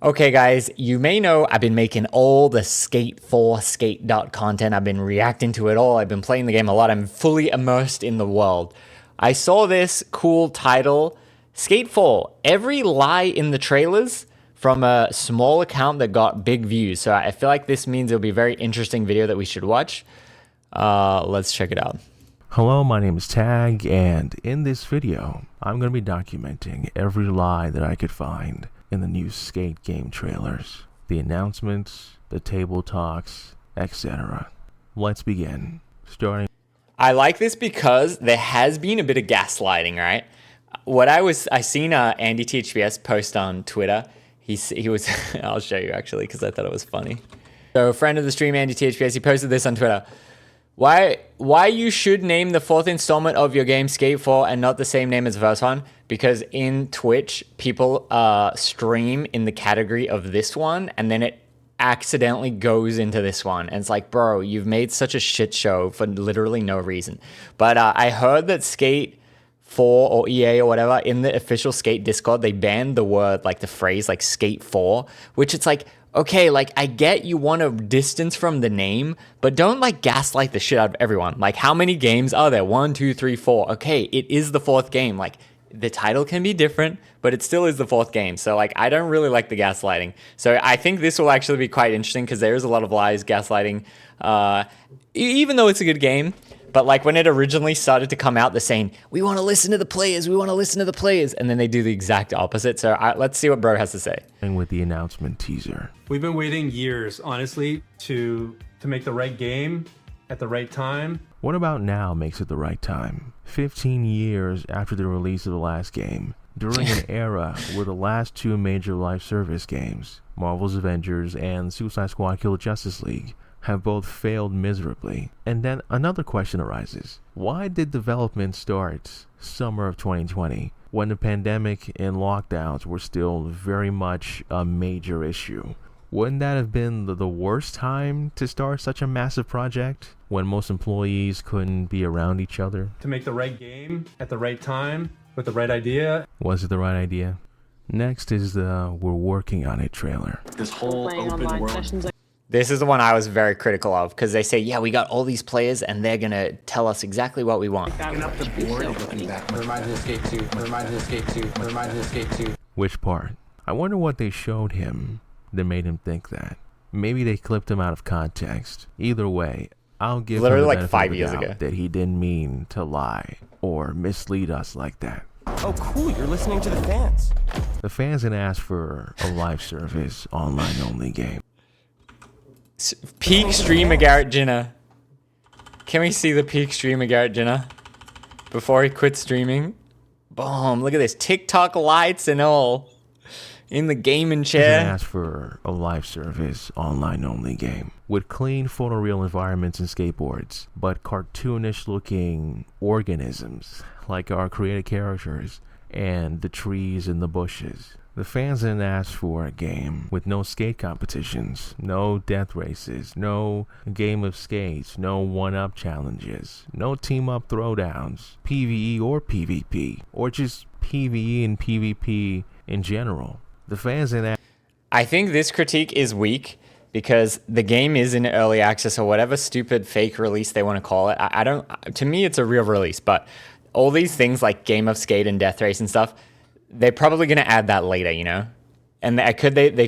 Okay guys, you may know I've been making all the Skate 4 skate dot content. I've been reacting to it all. I've been playing the game a lot. I'm fully immersed in the world. I saw this cool title, Skate 4, every lie in the trailers from a small account that got big views. So I feel like this means it'll be a very interesting video that we should watch. Let's check it out. Hello, my name is Tag, and in this video, I'm going to be documenting every lie that I could find in the new Skate game trailers, the announcements, the table talks, etc. Let's begin. I like this because there has been a bit of gaslighting, right? I seen Andy THPS post on Twitter. He was I'll show you actually because I thought it was funny. So a friend of the stream, Andy THPS, he posted this on Twitter. Why you should name the fourth installment of your game Skate 4 and not the same name as the first one? Because in Twitch, people stream in the category of this one, and then it accidentally goes into this one. And it's like, bro, you've made such a shit show for literally no reason. But I heard that Skate 4 or EA or whatever, in the official Skate Discord, they banned the word, like the phrase, like Skate 4, which it's like, okay, like I get you want to distance from the name, but don't like gaslight the shit out of everyone. Like how many games are there? 1, 2, 3, 4. Okay, it is the fourth game. Like the title can be different, but it still is the fourth game. So like I don't really like the gaslighting. So I think this will actually be quite interesting because there is a lot of lies, gaslighting, even though it's a good game. But like when it originally started to come out, they're saying, we want to listen to the players, we want to listen to the players. And then they do the exact opposite. So let's see what bro has to say. With the announcement teaser. We've been waiting years, honestly, to make the right game at the right time. What about now makes it the right time? 15 years after the release of the last game, during an era where the last two major live service games, Marvel's Avengers and Suicide Squad Kill the Justice League, have both failed miserably. And then another question arises. Why did development start summer of 2020 when the pandemic and lockdowns were still very much a major issue? Wouldn't that have been the worst time to start such a massive project when most employees couldn't be around each other? To make the right game at the right time with the right idea. Was it the right idea? Next is the "we're working on it" trailer. This whole open world. This is the one I was very critical of because they say, yeah, we got all these players and they're going to tell us exactly what we want. Picking up the board and looking back. Reminds me of Skate 2. Reminds me of Skate 2. Reminds me of Skate 2. Which part? I wonder what they showed him that made him think that. Maybe they clipped him out of context. Either way, I'll give literally him the like benefit 5 of the years doubt ago that he didn't mean to lie or mislead us like that. Oh, cool, you're listening to the fans. The fans didn't ask for a live service, online-only game. Peak streamer Garrett Jenner. Can we see the peak streamer Garrett Jenner before he quit streaming? Boom, look at this. TikTok lights and all. In the gaming chair. Asked for a live service, online-only game with clean photoreal environments and skateboards, but cartoonish-looking organisms like our created characters and the trees and the bushes. The fans didn't ask for a game with no skate competitions, no death races, no game of skates, no one-up challenges, no team-up throwdowns, PvE or PvP, or just PvE and PvP in general. The fans didn't ask. I think this critique is weak because the game is in early access or whatever stupid fake release they want to call it. I don't, to me, it's a real release, but all these things like Game of Skate and Death Race and stuff, they're probably going to add that later, you know? And they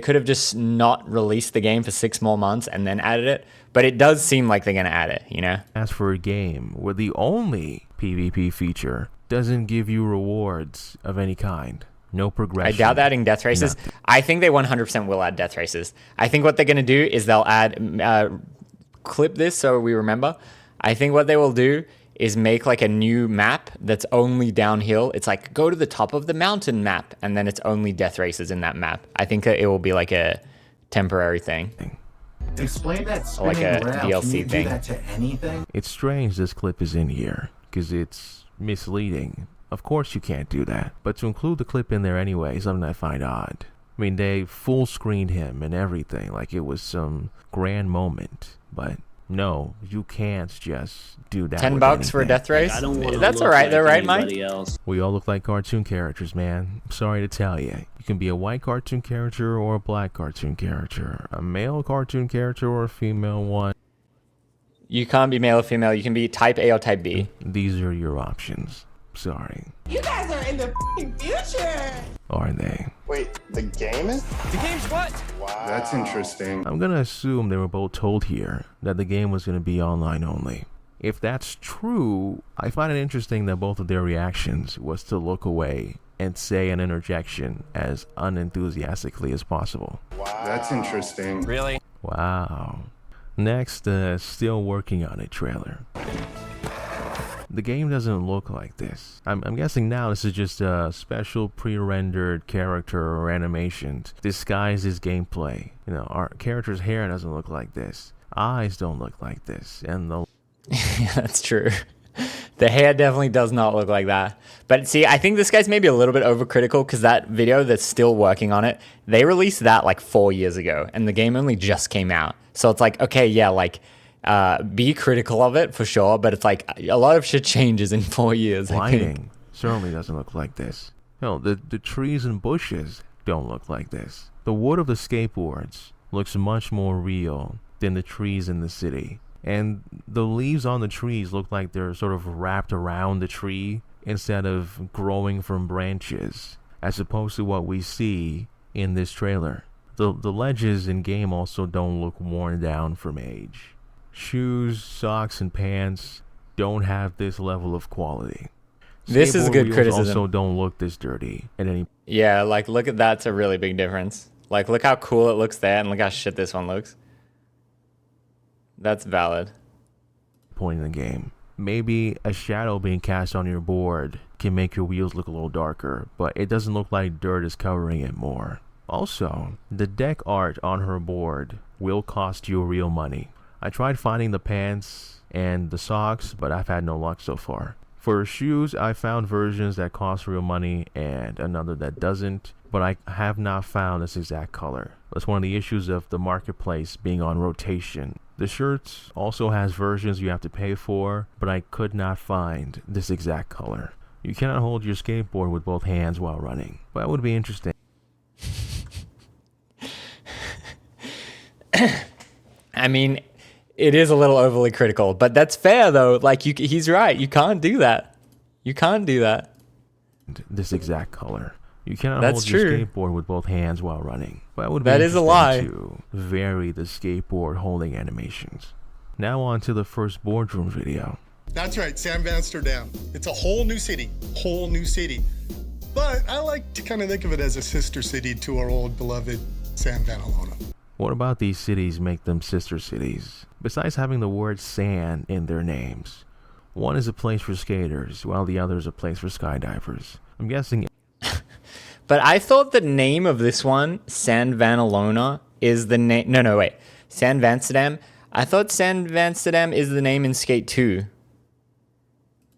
could have just not released the game for 6 more months and then added it. But it does seem like they're going to add it, you know? As for a game where the only PvP feature doesn't give you rewards of any kind. No progression. I doubt adding death races. Nothing. I think they 100% will add death races. I think what they're going to do is they'll add... clip this so we remember. I think what they will do is make like a new map that's only downhill. It's like go to the top of the mountain map and then it's only death races in that map. I think it will be like a temporary thing. Explain that Or like a spinning rail. DLC Can you thing. do that to anything? It's strange this clip is in here because it's misleading. Of course you can't do that, but to include the clip in there anyway is something I find odd. I mean, they full screened him and everything like it was some grand moment, but No, you can't just do that. $10 for a death race? I don't want to That's look alright like though, right, Mike? anybody else. We all look like cartoon characters, man. I'm sorry to tell you. You can be a white cartoon character or a black cartoon character, a male cartoon character or a female one. You can't be male or female. You can be type A or type B. These are your options. Sorry. You guys are in the future. Are they? Wait, the game is? The game's what? Wow. That's interesting. I'm gonna assume they were both told here that the game was gonna be online only. If that's true, I find it interesting that both of their reactions was to look away and say an interjection as unenthusiastically as possible. Wow. That's interesting. Really? Wow. Next, still working on it trailer. The game doesn't look like this. I'm guessing now this is just a special pre-rendered character or animation disguised as gameplay. You know, our character's hair doesn't look like this. Eyes don't look like this. And the... Yeah, that's true. The hair definitely does not look like that. But see, I think this guy's maybe a little bit overcritical because that video that's still working on it, they released that like 4 years ago and the game only just came out. So it's like, okay, yeah, like... be critical of it for sure, but it's like a lot of shit changes in 4 years. Lighting certainly doesn't look like this. No, the trees and bushes don't look like this. The wood of the skateboards looks much more real than the trees in the city. And the leaves on the trees look like they're sort of wrapped around the tree instead of growing from branches, as opposed to what we see in this trailer. The ledges in game also don't look worn down from age. Shoes, socks, and pants don't have this level of quality. This is Skateboard good wheels criticism. Also don't look this dirty at any Yeah, like look at that's a really big difference. Like look how cool it looks there and look how shit this one looks. That's valid. point in the game. Maybe a shadow being cast on your board can make your wheels look a little darker, but it doesn't look like dirt is covering it more. Also, the deck art on her board will cost you real money. I tried finding the pants and the socks, but I've had no luck so far. For shoes, I found versions that cost real money and another that doesn't, but I have not found this exact color. That's one of the issues of the marketplace being on rotation. The shirts also has versions you have to pay for, but I could not find this exact color. You cannot hold your skateboard with both hands while running. But that would be interesting. I mean, it is a little overly critical, but that's fair though. Like he's right. You can't do that. You can't do that. This exact color. You cannot That's hold your true. skateboard with both hands while running. But that would be That is a interesting lie. to vary the skateboard holding animations. Now on to the first Boardroom video. That's right, Sam Vansterdam. It's a whole new city, whole new city. But I like to kind of think of it as a sister city to our old beloved San Vanalona. What about these cities make them sister cities? Besides having the word San in their names. One is a place for skaters, while the other is a place for skydivers. I'm guessing... But I thought the name of this one, San Vanalona, is the name. No, wait. San Vansterdam. I thought San Vansterdam is the name in Skate 2.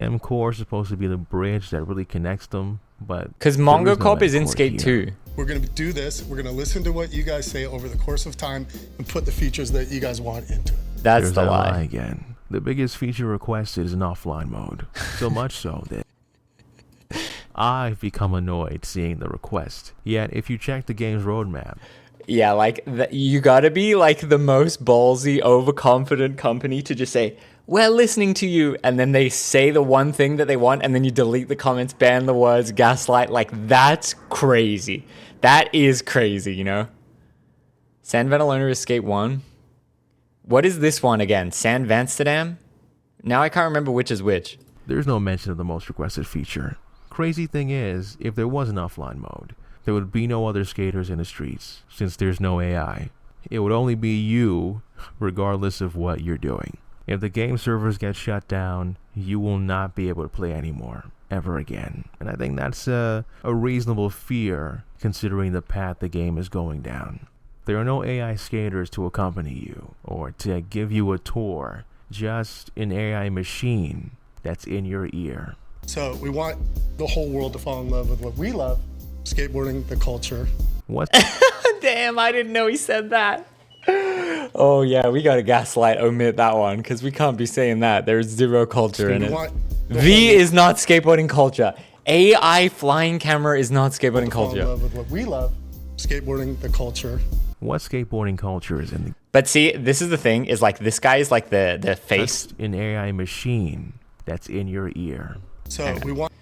M-Corp is supposed to be the bridge that really connects them, but... Because there Mongo is no Cop is in M-Corp Skate here. 2. We're going to do this. We're going to listen to what you guys say over the course of time and put the features that you guys want into it. That's There's the that lie. again. The biggest feature requested is an offline mode. So much so that I've become annoyed seeing the request. Yet, if you check the game's roadmap, Yeah, like you gotta be like the most ballsy, overconfident company to just say, we're listening to you. And then they say the one thing that they want and then you delete the comments, ban the words, gaslight. Like that's crazy. That is crazy, you know? San Vanalona is Skate 1. What is this one again? San Vansterdam? Now I can't remember which is which. there's no mention of the most requested feature. Crazy thing is, if there was an offline mode, there would be no other skaters in the streets, since there's no AI. It would only be you, regardless of what you're doing. If the game servers get shut down, you will not be able to play anymore, ever again. And I think that's a reasonable fear, considering the path the game is going down. There are no AI skaters to accompany you, or to give you a tour, just an AI machine that's in your ear. So we want the whole world to fall in love with what we love, skateboarding, the culture. What? Damn, I didn't know he said that. Oh yeah, we gotta gaslight omit that one because we can't be saying that. There's zero culture in We it. want V is not skateboarding culture. AI flying camera is not skateboarding to fall in culture. love with what we love, skateboarding, the culture. What skateboarding culture is in the But see, this is the thing, is like this guy is like the face. That's an AI machine that's in your ear. So we want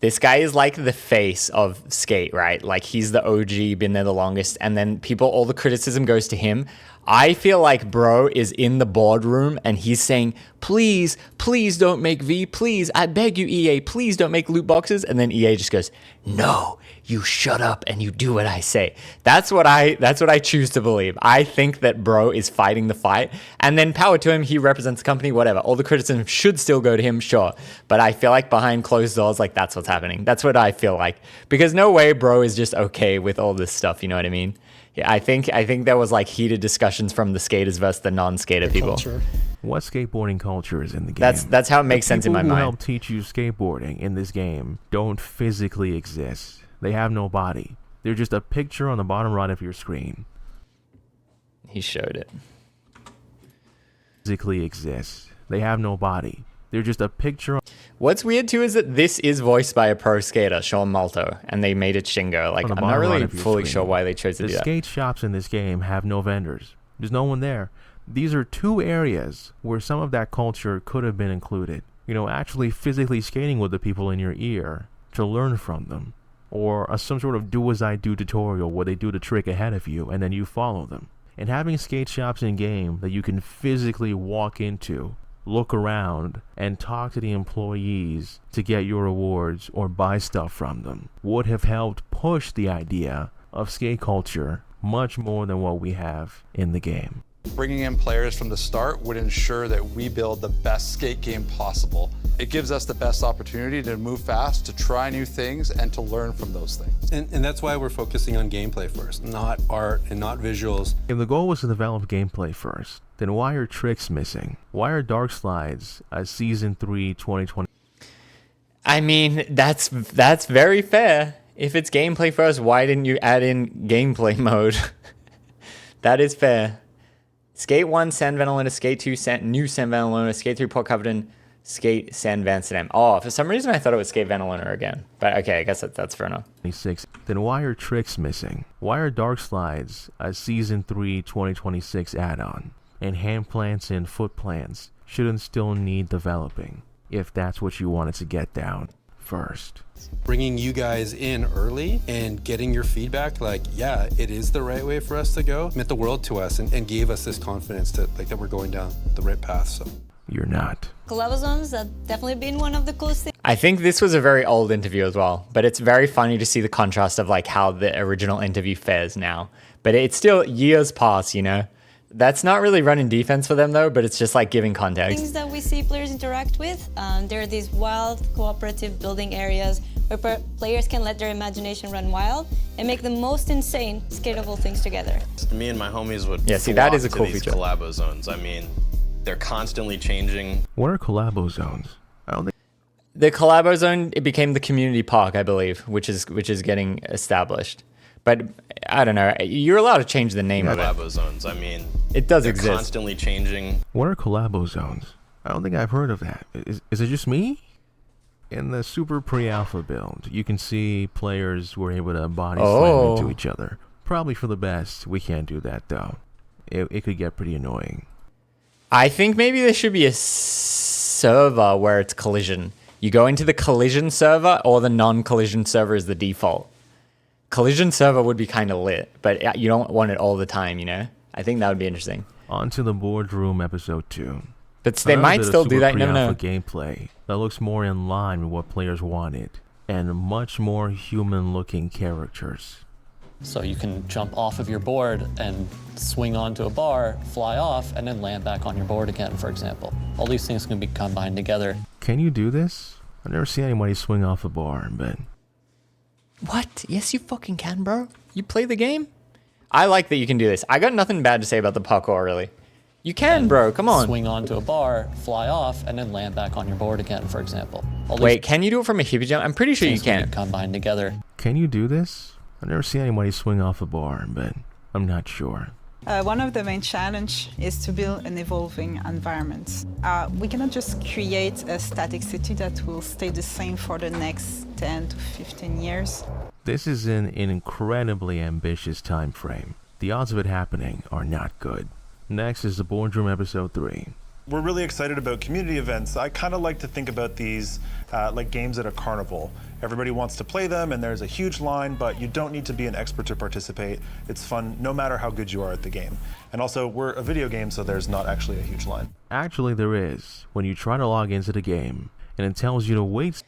This guy is like the face of skate, right? Like he's the OG, been there the longest, and then all the criticism goes to him. I feel like bro is in the boardroom and he's saying, please, please don't make V, please, I beg you EA, please don't make loot boxes. And then EA just goes, no, you shut up and you do what I say. That's what I choose to believe. I think that bro is fighting the fight, and then power to him, he represents the company, whatever. All the criticism should still go to him, sure. But I feel like behind closed doors, like that's what's happening. That's what I feel like. Because no way bro is just okay with all this stuff, you know what I mean? Yeah, I think there was like heated discussions from the skaters versus the non-skater people. culture. What skateboarding culture is in the game? That's how it makes sense in my People who mind. help teach you skateboarding in this game don't physically exist. They have no body. They're just a picture on the bottom right of your screen. He showed it. Physically exist. They have no body. They're just a picture. What's weird too is that this is voiced by a pro skater, Sean Malto, and they made it Shingo. Like, On the I'm not bottom really right of your fully screen. sure why they chose to The do that. skate shops in this game have no vendors. There's no one there. These are two areas where some of that culture could have been included. You know, actually physically skating with the people in your ear to learn from them. Or some sort of do-as-I-do tutorial where they do the trick ahead of you and then you follow them. And having skate shops in-game that you can physically walk into, look around, and talk to the employees to get your rewards or buy stuff from them would have helped push the idea of skate culture much more than what we have in the game. Bringing in players from the start would ensure that we build the best skate game possible. It gives us the best opportunity to move fast, to try new things, and to learn from those things. And that's why we're focusing on gameplay first, not art and not visuals. If the goal was to develop gameplay first, then why are tricks missing? Why are Dark Slides a Season 3 2020? I mean, that's very fair. If it's gameplay first, why didn't you add in gameplay mode? That is fair. Skate 1, San Vanalona. Skate 2, New San Vanalona. Skate 3, Port Coverton. Skate San Vansterdam. Oh, for some reason I thought it was Skate Vanalona again. But okay, I guess that's fair enough. Then why are tricks missing? Why are Dark Slides a Season 3 2026 add-on? And hand plants and foot plants shouldn't still need developing if that's what you wanted to get down first. Bringing you guys in early and getting your feedback, like, yeah, it is the right way for us to go, meant the world to us and gave us this confidence to, like, that we're going down the right path. So You're not. Collabo zones have definitely been one of the coolest things. I think this was a very old interview as well, but it's very funny to see the contrast of like how the original interview fares now. But it's still years past, you know? That's not really running defense for them though, but it's just like giving context. Things that we see players interact with. There are these wild cooperative building areas where players can let their imagination run wild and make the most insane skatable things together. Me and my homies would Yeah, see, that is a flock cool to these feature. collabo zones. I mean, they're constantly changing. What are collabo zones? I don't think The Collabo Zone, it became the community park, I believe, which is getting established. But I don't know. You're allowed to change the name of it. Collabo zones. I mean, It does they're exist. constantly changing. What are collabo zones? I don't think I've heard of that. Is it just me? In the super pre-alpha build, you can see players were able to body slam into each other. Probably for the best. We can't do that though. It could get pretty annoying. I think maybe there should be a server where it's collision. You go into the collision server, or the non-collision server is the default. Collision server would be kind of lit, but you don't want it all the time, you know? I think that would be interesting. On to the Boardroom episode 2. But they Another might bit of still do super that, you never know. pre-alpha gameplay that looks more in line with what players wanted, and much more human-looking characters. So you can jump off of your board and swing onto a bar, fly off, and then land back on your board again, for example. All these things can be combined together. Can you do this? I've never seen anybody swing off a bar, but... What? Yes, you fucking can, bro. You play the game? I like that you can do this. I got nothing bad to say about the parkour, really. You can, bro. Come on. Swing onto a bar, fly off, and then land back on your board again, for example. All these Wait, can you do it from a hippie jump? I'm pretty sure you things can can. be combined together. Can you do this? I've never seen anybody swing off a bar, but I'm not sure. One of the main challenge is to build an evolving environment. We cannot just create a static city that will stay the same for the next 10 to 15 years. This is an incredibly ambitious time frame. The odds of it happening are not good. Next is the Boardroom episode 3. We're really excited about community events. I kind of like to think about these like games at a carnival. Everybody wants to play them and there's a huge line, but you don't need to be an expert to participate. It's fun no matter how good you are at the game. And also, we're a video game, so there's not actually a huge line. Actually, there is. When you try to log into the game and it tells you to wait.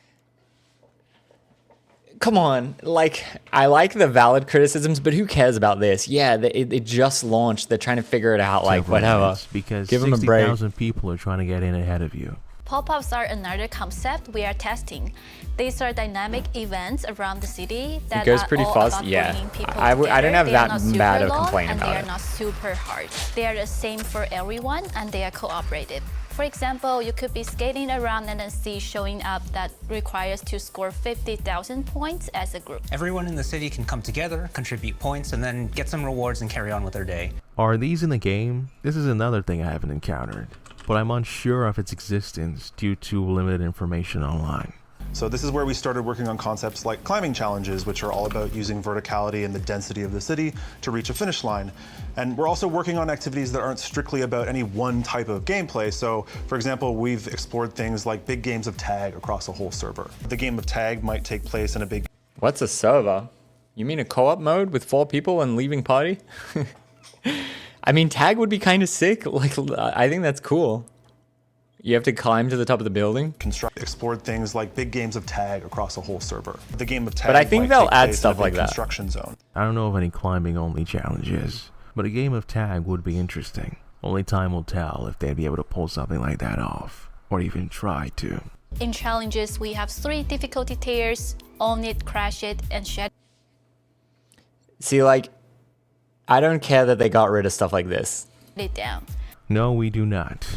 Come on, like, I like the valid criticisms, but who cares about this? Yeah, it just launched. They're trying to figure it out, like, whatever. Because give them a break. 60,000 people are trying to get in ahead of you. Pop-ups are another concept we are testing. These are dynamic events around the city that it goes are pretty all fast. about Yeah, bringing people I don't have together. that bad of a complaint and about they it. are not super hard. They are the same for everyone, and they are cooperative. For example, you could be skating around and then see showing up that requires to score 50,000 points as a group. Everyone in the city can come together, contribute points, and then get some rewards and carry on with their day. Are these in the game? This is another thing I haven't encountered, but I'm unsure of its existence due to limited information online. So this is where we started working on concepts like climbing challenges, which are all about using verticality and the density of the city to reach a finish line. And we're also working on activities that aren't strictly about any one type of gameplay. So, for example, we've explored things like big games of tag across a whole server. The game of tag might take place in a big... What's a server? You mean a co-op mode with 4 people and leaving party? I mean, tag would be kind of sick. Like, I think that's cool. You have to climb to the top of the building. Explored things like big games of tag across a whole server. The game of tag. But I think they'll add stuff like that. Construction zone. I don't know of any climbing-only challenges, but a game of tag would be interesting. Only time will tell if they'd be able to pull something like that off, or even try to. In challenges, we have 3 difficulty tiers: own it, crash it, and shed See, like, I don't care that they got rid of stuff like this. it down. No, we do not.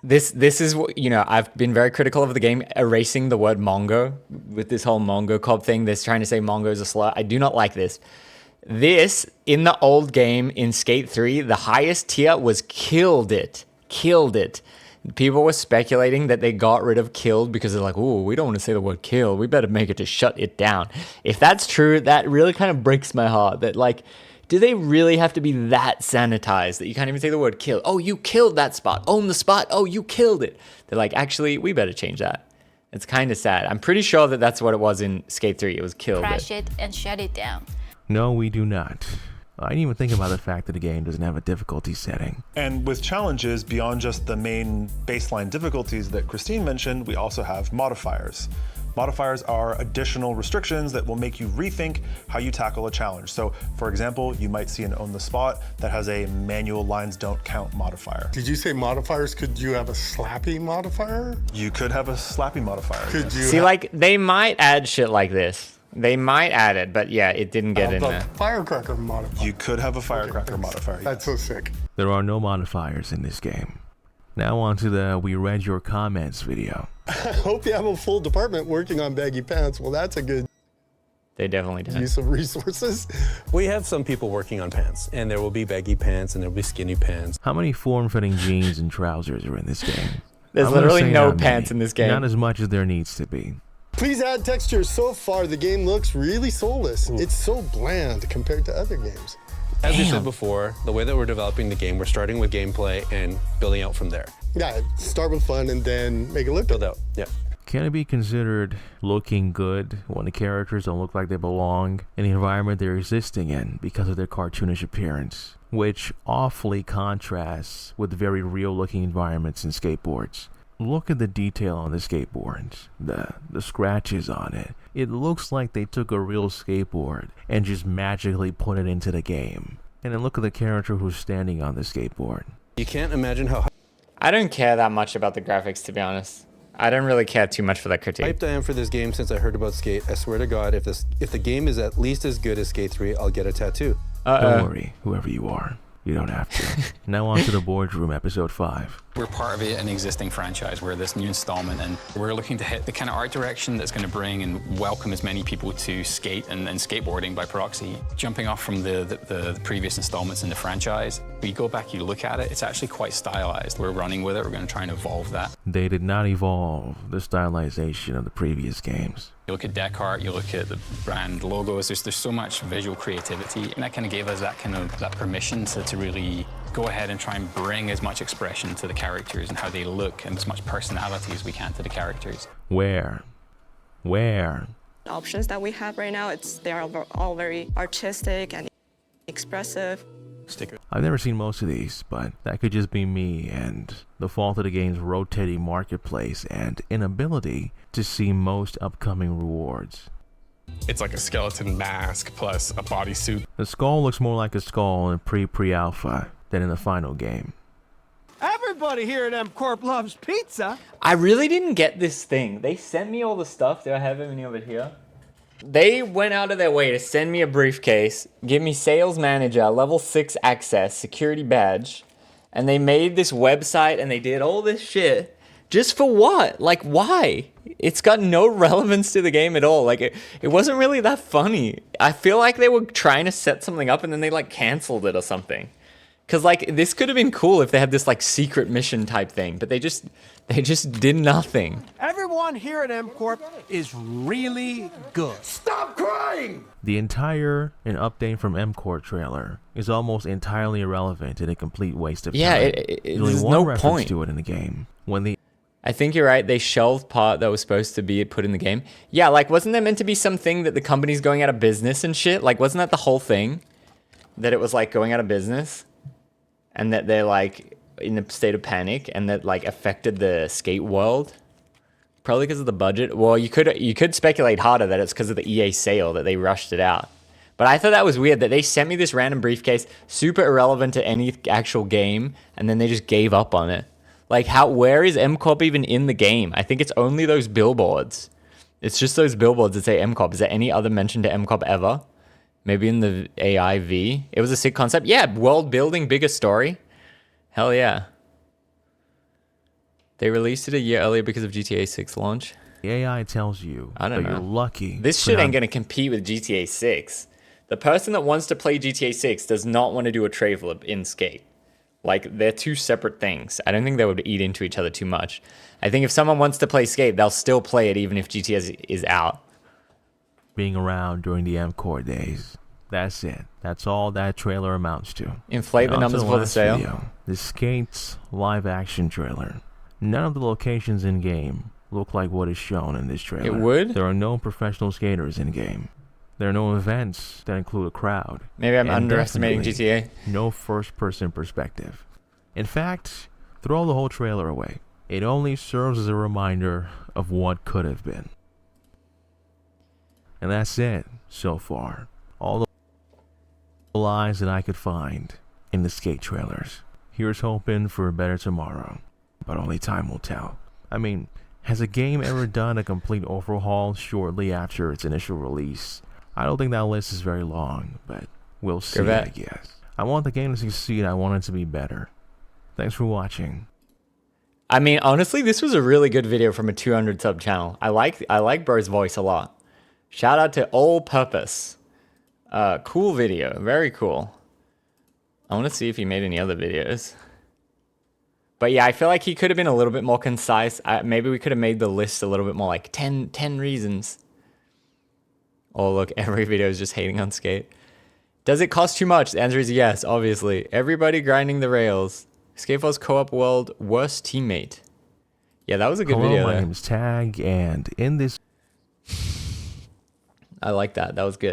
This is what, you know, I've been very critical of the game erasing the word Mongo with this whole Mongo cob thing. They're trying to say Mongo is a slur. I do not like this. This, in the old game in Skate 3, the highest tier was killed it. Killed it. People were speculating that they got rid of killed because they're like, ooh, we don't want to say the word kill. We better make it to shut it down. If that's true, that really kind of breaks my heart. That, like, do they really have to be that sanitized that you can't even say the word kill? Oh, you killed that spot. Own the spot. Oh, you killed it. They're like, actually, we better change that. It's kind of sad. I'm pretty sure that that's what it was in Skate 3. It was killed. Crash it and shut it down. No, we do not. I didn't even think about the fact that the game doesn't have a difficulty setting. And with challenges, beyond just the main baseline difficulties that Christine mentioned, we also have modifiers. Modifiers are additional restrictions that will make you rethink how you tackle a challenge. So, for example, you might see an Own the Spot that has a manual lines don't count modifier. Did you say modifiers? Could you have a slappy modifier? You could have a slappy modifier. Could you See, like, they might add shit like this. They might add it, but yeah, it didn't get in there. Firecracker modifier. You could have a firecracker modifier. That's so sick. There are no modifiers in this game. Now on to the We Read Your Comments video. I hope you have a full department working on baggy pants. Well, that's a good They definitely do. use of resources. We have some people working on pants, and there will be baggy pants and there will be skinny pants. How many form-fitting jeans and trousers are in this game? There's I'm gonna literally say no not pants many. in this game. Not as much as there needs to be. Please add textures. So far, the game looks really soulless. It's so bland compared to other games. As we said before, the way that we're developing the game, we're starting with gameplay and building out from there. Yeah, start with fun and then make it look Build out, yeah. Can it be considered looking good when the characters don't look like they belong in the environment they're existing in because of their cartoonish appearance, which awfully contrasts with very real-looking environments in skateboards? Look at the detail on the skateboards, the scratches on it. It looks like they took a real skateboard and just magically put it into the game. And then look at the character who's standing on the skateboard. You can't imagine how I don't care that much about the graphics, to be honest. I don't really care too much for that critique. hyped I am for this game since I heard about Skate. I swear to God, if the game is at least as good as Skate 3, I'll get a tattoo. Don't worry, whoever you are. You don't have to. Now on to the Boardroom, episode 5. We're part of an existing franchise. We're this new installment, and we're looking to hit the kind of art direction that's going to bring and welcome as many people to skate and skateboarding by proxy. Jumping off from the previous installments in the franchise, we go back, you look at it, it's actually quite stylized. We're running with it. We're going to try and evolve that. They did not evolve the stylization of the previous games. You look at deck art, you look at the brand logos, there's so much visual creativity, and that kind of gave us that permission to really go ahead and try and bring as much expression to the characters and how they look and as much personality as we can to the characters. Where? Options that we have right now, they are all very artistic and expressive. I've never seen most of these, but that could just be me and the fault of the game's rotating marketplace and inability to see most upcoming rewards. It's like a skeleton mask plus a bodysuit. The skull looks more like a skull in pre-alpha than in the final game. Everybody here at M-Corp loves pizza. I really didn't get this thing. They sent me all the stuff. Do I have any of it here? They went out of their way to send me a briefcase, give me sales manager, level 6 access, security badge, and they made this website and they did all this shit. Just for what? Like, why? It's got no relevance to the game at all. Like, it wasn't really that funny. I feel like they were trying to set something up and then they, like, canceled it or something. Because, like, this could have been cool if they had this, like, secret mission type thing. But they just did nothing. Everyone here at M-Corp is really good. Stop crying! The entire update from M-Corp trailer is almost entirely irrelevant and a complete waste of time. Yeah, there's only there's one no reference point to it in the game. I think you're right. They shelved part that was supposed to be put in the game. Yeah, like, wasn't there meant to be something that the company's going out of business and shit? Like, wasn't that the whole thing? That it was, like, going out of business? And that they're, like, in a state of panic and that, like, affected the skate world? Probably because of the budget. Well, you could speculate harder that it's because of the EA sale that they rushed it out. But I thought that was weird that they sent me this random briefcase, super irrelevant to any actual game, and then they just gave up on it. Like, where is M-Corp even in the game? I think it's only those billboards. It's just those billboards that say M-Corp. Is there any other mention to M-Corp ever? Maybe in the AIV? It was a sick concept. Yeah, world building, bigger story. Hell yeah. They released it a year earlier because of GTA 6 launch. The AI tells you that you're lucky. This shit ain't going to compete with GTA 6. The person that wants to play GTA 6 does not want to do a trade flip in Skate. Like, they're two separate things. I don't think they would eat into each other too much. I think if someone wants to play Skate, they'll still play it even if GTA is out. Being around during the M-Corp days. That's it. That's all that trailer amounts to. Inflate the numbers for the sale. Video, the Skate's live action trailer. None of the locations in game look like what is shown in this trailer. It would? There are no professional skaters in game. There are no events that include a crowd. Maybe I'm underestimating GTA. No first-person perspective. In fact, throw the whole trailer away. It only serves as a reminder of what could have been. And that's it so far. All the lies that I could find in the Skate trailers. Here's hoping for a better tomorrow, but only time will tell. I mean, has a game ever done a complete overhaul shortly after its initial release? I don't think that list is very long, but we'll see, I guess. I want the game to succeed. I want it to be better. Thanks for watching. I mean, honestly, this was a really good video from a 200 sub channel. I like bro's voice a lot. Shout out to All Purpose. Cool video. Very cool. I want to see if he made any other videos. But yeah, I feel like he could have been a little bit more concise. Maybe we could have made the list a little bit more like 10 reasons. Oh, look, every video is just hating on Skate. Does it cost too much? The answer is yes, obviously. Everybody grinding the rails. Skateforce Co-op World Worst Teammate. Yeah, that was a good video. My name is Tag, and in this... I like that. That was good.